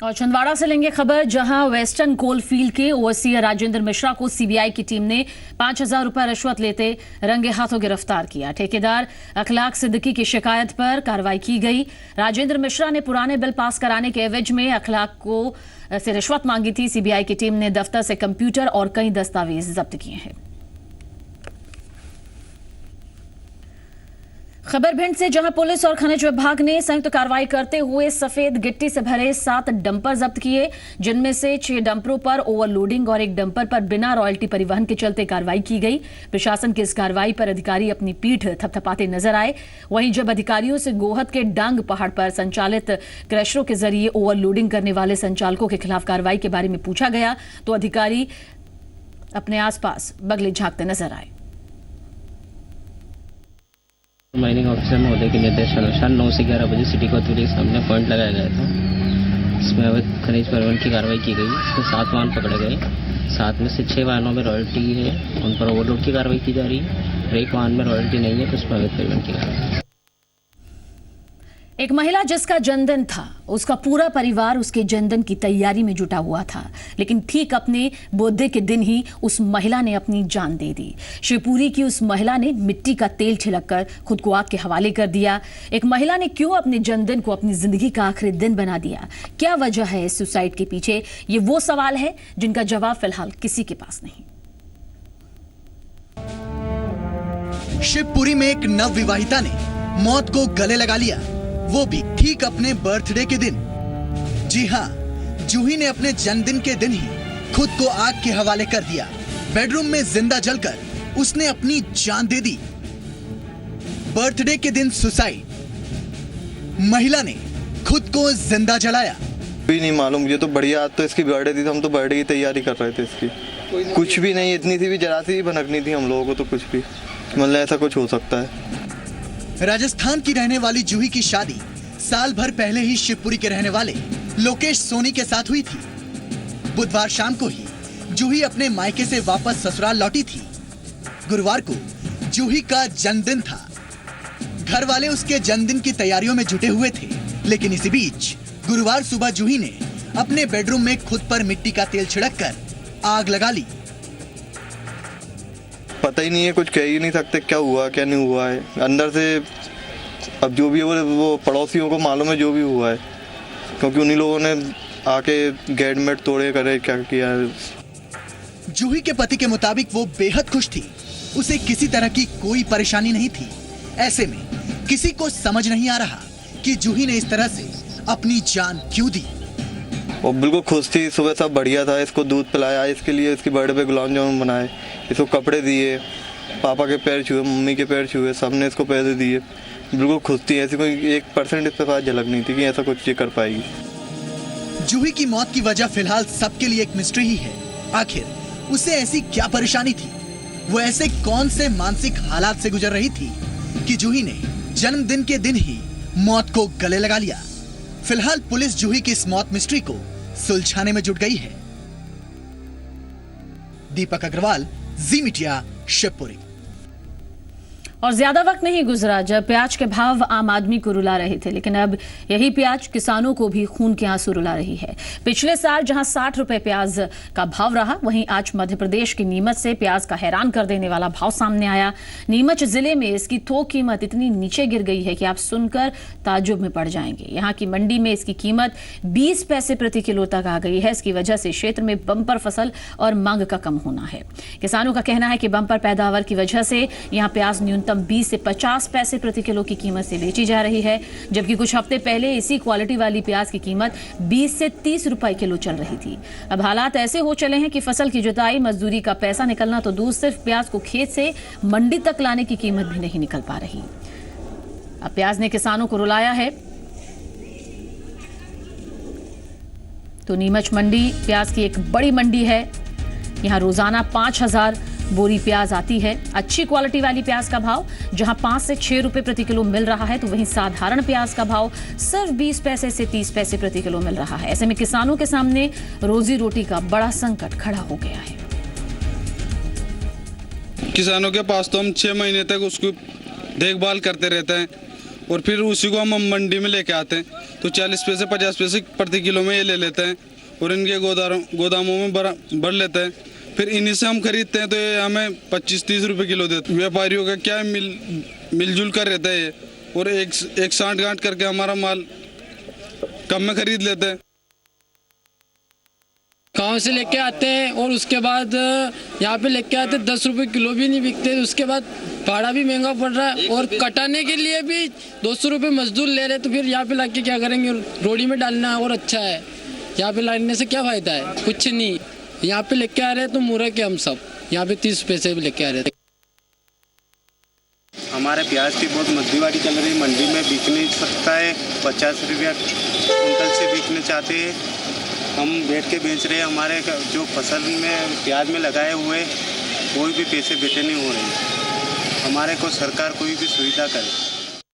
और छिंदवाड़ा से लेंगे खबर, जहां वेस्टर्न कोलफील्ड के ओवरसीयर राजेंद्र मिश्रा को सीबीआई की टीम ने 5,000 रुपए रिश्वत लेते रंगे हाथों गिरफ्तार किया। ठेकेदार अखलाक सिद्दीकी की शिकायत पर कार्रवाई की गई। राजेंद्र मिश्रा ने पुराने बिल पास कराने के एवज में अखलाक को से रिश्वत मांगी थी। सीबीआई की टीम ने दफ्तर से कंप्यूटर और कई दस्तावेज जब्त किए हैं। खबर भिंड से, जहां पुलिस और खनिज विभाग ने संयुक्त कार्रवाई करते हुए सफेद गिट्टी से भरे 7 डंपर जब्त किए, जिनमें से 6 डंपरों पर ओवरलोडिंग और 1 डंपर पर बिना रॉयल्टी परिवहन के चलते कार्रवाई की गई। प्रशासन की इस कार्रवाई पर अधिकारी अपनी पीठ थपथपाते नजर आए। वहीं जब अधिकारियों से गोहद के डांग पहाड़ पर संचालित क्रशरों के जरिए ओवरलोडिंग करने वाले संचालकों के खिलाफ कार्रवाई के बारे में पूछा गया तो अधिकारी अपने आसपास बगले झांकते नजर आए। माइनिंग ऑफिसर महोदय के निर्देशानुसार 9 से 11 बजे सिटी कोतवाली के सामने पॉइंट लगाया गया था। इसमें अवैध खनिज परिवहन की कार्रवाई की गई। इसमें 7 वाहन पकड़े गए। 7 में से 6 वाहनों में रॉयल्टी है, उन पर ओवरलोड की कार्रवाई की जा रही है। और 1 वाहन में रॉयल्टी नहीं है तो उसमें अवैध परिवहन की कार्रवाई। एक महिला जिसका जन्मदिन था, उसका पूरा परिवार उसके जन्मदिन की तैयारी में जुटा हुआ था, लेकिन ठीक अपने बर्थडे के दिन ही उस महिला ने अपनी जान दे दी। शिवपुरी की उस महिला ने मिट्टी का तेल छिड़ककर खुद को आग के हवाले कर दिया। एक महिला ने क्यों अपने जन्मदिन को अपनी जिंदगी का आखिरी दिन बना दिया? क्या वजह है इस सुसाइड के पीछे? ये वो सवाल है जिनका जवाब फिलहाल किसी के पास नहीं। शिवपुरी में एक नवविवाहिता ने मौत को गले लगा लिया, वो भी ठीक अपने बर्थडे के दिन। जी हां, जूही ने अपने जन्मदिन के दिन ही खुद को आग के हवाले कर दिया। बेडरूम में जिंदा जलकर उसने अपनी जान दे दी। बर्थडे के दिन सुसाइड। महिला ने खुद को जिंदा जलाया। भी नहीं मालूम, ये तो बढ़िया। आज तो इसकी बर्थडे थी, तो हम तो बर्थडे की तैयारी कर रहे थे इसकी। कुछ भी नहीं, इतनी सी भी जरा सी भी भनकनी थी हम लोगों को, तो कुछ भी मतलब ऐसा कुछ हो सकता है। राजस्थान की रहने वाली जूही की शादी साल भर पहले ही शिवपुरी के रहने वाले लोकेश सोनी के साथ हुई थी। बुधवार शाम को ही जूही अपने मायके से वापस ससुराल लौटी थी। गुरुवार को जूही का जन्मदिन था। घर वाले उसके जन्मदिन की तैयारियों में जुटे हुए थे, लेकिन इसी बीच गुरुवार सुबह जूही ने अपने बेडरूम में खुद पर मिट्टी का तेल छिड़ककर आग लगा ली। पता ही नहीं है, कुछ कह ही नहीं सकते क्या हुआ क्या नहीं हुआ है अंदर से। अब जो भी है वो पड़ोसियों को मालूम है जो भी हुआ है, क्योंकि उन्हीं लोगों ने आके गेट मेट तोड़े करे क्या किया है। जूही के पति के मुताबिक वो बेहद खुश थी, उसे किसी तरह की कोई परेशानी नहीं थी। ऐसे में किसी को समझ नहीं आ रहा कि जूही ने इस तरह से अपनी जान क्यों दी। वो बिल्कुल खुश थी, सुबह सब बढ़िया था। इसको दूध पिलाया, इसके लिए इसकी बर्थडे पे गुलाब जामुन बनाए, इसको कपड़े दिए, पापा के पैर छुए, मम्मी के पैर छुए, सबने इसको पैसे दिए। बिल्कुल खुश थी। ऐसी कोई 1% इसके पास झलक नहीं थी कि ऐसा कुछ ये कर पाएगी। जूही की मौत की वजह फिलहाल सबके लिए एक मिस्ट्री ही है। आखिर उसे ऐसी क्या परेशानी थी? वो ऐसे कौन से मानसिक हालात से गुजर रही थी कि जूही ने जन्मदिन के दिन ही मौत को गले लगा लिया? फिलहाल पुलिस जूही की इस मौत मिस्ट्री को सुलझाने में जुट गई है। दीपक अग्रवाल, जी मीडिया, शिवपुरी। और ज्यादा वक्त नहीं गुजरा जब प्याज के भाव आम आदमी को रुला रहे थे, लेकिन अब यही प्याज किसानों को भी खून के आंसू रुला रही है। पिछले साल जहां 60 रुपए प्याज का भाव रहा, वहीं आज मध्य प्रदेश की नीमच से प्याज का हैरान कर देने वाला भाव सामने आया। नीमच जिले में इसकी थोक कीमत इतनी नीचे गिर गई है कि आप सुनकर ताज्जुब में पड़ जाएंगे। यहाँ की मंडी में इसकी कीमत 20 पैसे प्रति किलो तक आ गई है। इसकी वजह से क्षेत्र में बम्पर फसल और मांग का कम होना है। किसानों का कहना है कि बम्पर पैदावार की वजह से यहाँ प्याज न्यूनतम 20 से 50 पैसे प्रति किलो की कीमत से बेची जा रही है, जबकि कुछ हफ्ते पहले इसी क्वालिटी वाली प्याज की कीमत 20 से 30 रुपए किलो चल रही थी। अब हालात ऐसे हो चले हैं कि फसल की जुताई, मजदूरी का पैसा निकलना तो दूर, सिर्फ प्याज को खेत से मंडी तक लाने की कीमत भी नहीं निकल पा रही। अब प्याज ने किसानों को रुलाया है। तो नीमच मंडी प्याज की एक बड़ी मंडी है। यहां रोजाना 5,000 बोरी प्याज आती है। अच्छी क्वालिटी वाली प्याज का भाव जहां 5 से 6 रुपए प्रति किलो मिल रहा है, तो वहीं साधारण प्याज का भाव सिर्फ 20 पैसे से 30 पैसे प्रति किलो मिल रहा है। ऐसे में किसानों के सामने रोजी रोटी का बड़ा संकट खड़ा हो गया है। किसानों के पास तो हम 6 महीने तक उसकी देखभाल करते रहते हैं और फिर उसी को हम मंडी में लेके आते हैं तो 40 पैसे 50 पैसे प्रति किलो में ये ले लेते हैं और इनके गोदामों में भर लेते हैं। फिर इन्हीं से हम खरीदते हैं तो ये हमें 25-30 रुपए किलो देते हैं। व्यापारियों का क्या है, मिलजुल कर रहता है ये, और एक साठ गांठ करके हमारा माल कम में खरीद लेते हैं। गाँव से लेके आते हैं और उसके बाद यहाँ पे लेके आते 10 रुपए किलो भी नहीं बिकते। उसके बाद भाड़ा भी महंगा पड़ रहा है और कटाने के लिए भी 200 रुपये मजदूर ले रहे, तो फिर यहाँ पे लाके क्या करेंगे, रोड़ी में डालना और अच्छा है। यहाँ पे लाने से क्या फायदा है, कुछ नहीं। यहाँ पे लेके आ रहे हैं तो मूर्ख है हम सब, यहाँ पे 30 पैसे भी लेके आ रहे थे। हमारे प्याज की बहुत मध्यवाड़ी चल रही, मंडी में बिक नहीं सकता है। 50 रुपया कुंटल से बिकने चाहते हैं, हम बैठ के बेच रहे हैं। हमारे जो फसल में प्याज में लगाए हुए कोई भी पैसे बेटे नहीं हो रहे हैं। हमारे को सरकार कोई भी सुविधा करे।